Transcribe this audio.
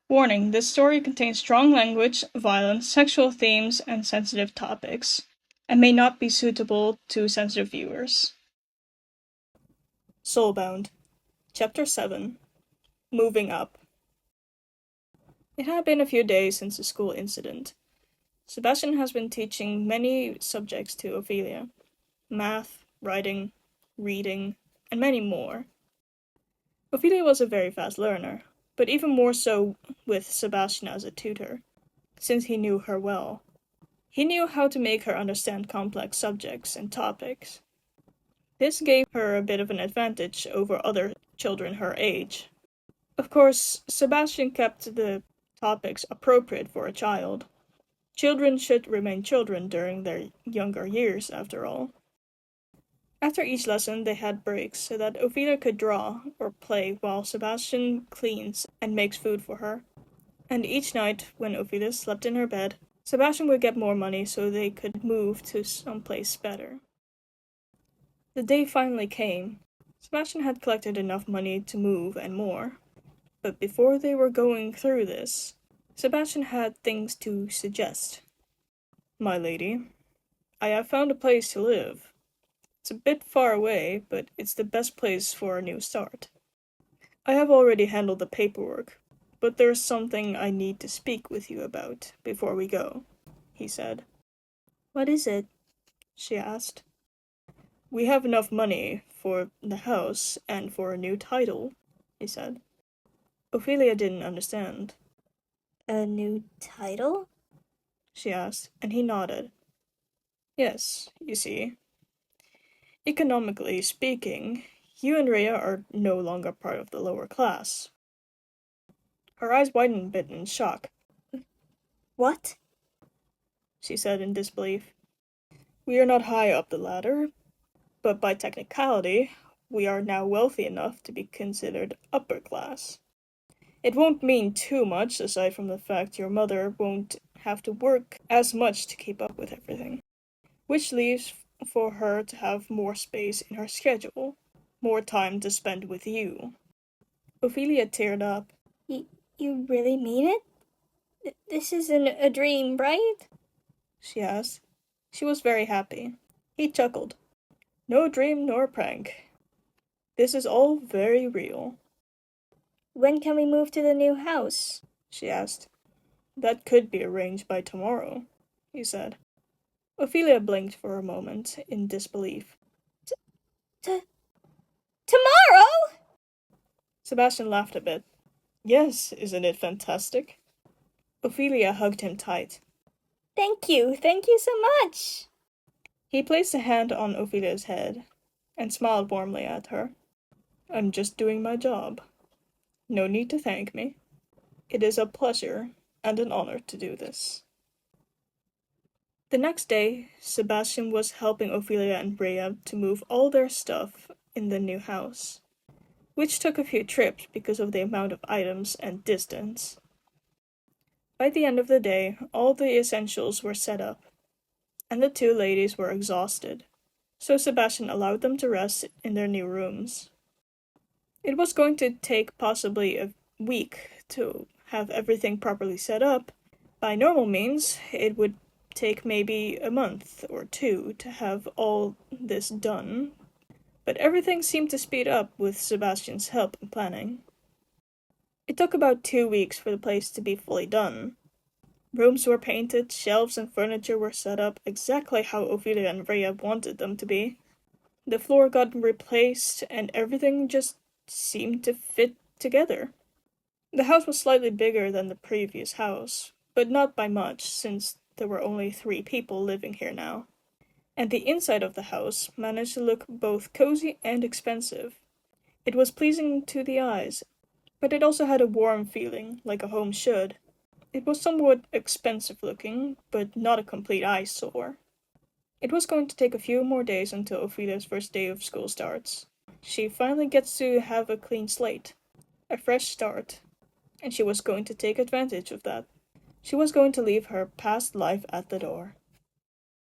Warning: this story contains strong language, violence, sexual themes, and sensitive topics, and may not be suitable to sensitive viewers. Soulbound, Chapter 7: Moving Up. It had been a few days since the school incident. Sebastian has been teaching many subjects to Ophelia: math, writing, reading, and many more. Ophelia was a very fast learner, but even more so with Sebastian as a tutor, since he knew her well. He knew how to make her understand complex subjects and topics. This gave her a bit of an advantage over other children her age. Of course, Sebastian kept the topics appropriate for a child. Children should remain children during their younger years, after all. After each lesson, they had breaks so that Ophelia could draw or play while Sebastian cleans and makes food for her. And each night, when Ophelia slept in her bed, Sebastian would get more money so they could move to someplace better. The day finally came. Sebastian had collected enough money to move and more. But before they were going through this, Sebastian had things to suggest. "My lady, I have found a place to live. It's a bit far away, but it's the best place for a new start. I have already handled the paperwork, but there's something I need to speak with you about before we go," he said. "What is it?" she asked. "We have enough money for the house and for a new title," he said. Ophelia didn't understand. "A new title?" she asked, and he nodded. "Yes, you see. Economically speaking, you and Rhea are no longer part of the lower class." Her eyes widened a bit in shock. "What?" she said in disbelief. "We are not high up the ladder, but by technicality, we are now wealthy enough to be considered upper class. It won't mean too much, aside from the fact your mother won't have to work as much to keep up with everything, which leaves for her to have more space in her schedule, more time to spend with you." Ophelia teared up. You really mean it? This isn't a dream, right?" she asked. She was very happy. He chuckled. "No dream nor prank. This is all very real." "When can we move to the new house?" she asked. "That could be arranged by tomorrow," he said. Ophelia blinked for a moment in disbelief. Tomorrow?" Sebastian laughed a bit. "Yes, isn't it fantastic?" Ophelia hugged him tight. Thank you so much." He placed a hand on Ophelia's head and smiled warmly at her. "I'm just doing my job. No need to thank me. It is a pleasure and an honor to do this." The next day, Sebastian was helping Ophelia and Rhea to move all their stuff in the new house, which took a few trips because of the amount of items and distance. By the end of the day, all the essentials were set up, and the two ladies were exhausted, so Sebastian allowed them to rest in their new rooms. It was going to take possibly a week to have everything properly set up. By normal means, it would take maybe a month or two to have all this done, but everything seemed to speed up with Sebastian's help and planning. It took about 2 weeks for the place to be fully done. Rooms were painted, shelves and furniture were set up exactly how Ophelia and Rhea wanted them to be. The floor got replaced, and everything just seemed to fit together. The house was slightly bigger than the previous house, but not by much, since there were only 3 people living here now. And the inside of the house managed to look both cozy and expensive. It was pleasing to the eyes, but it also had a warm feeling, like a home should. It was somewhat expensive looking, but not a complete eyesore. It was going to take a few more days until Ophelia's first day of school starts. She finally gets to have a clean slate, a fresh start, and she was going to take advantage of that. She was going to leave her past life at the door.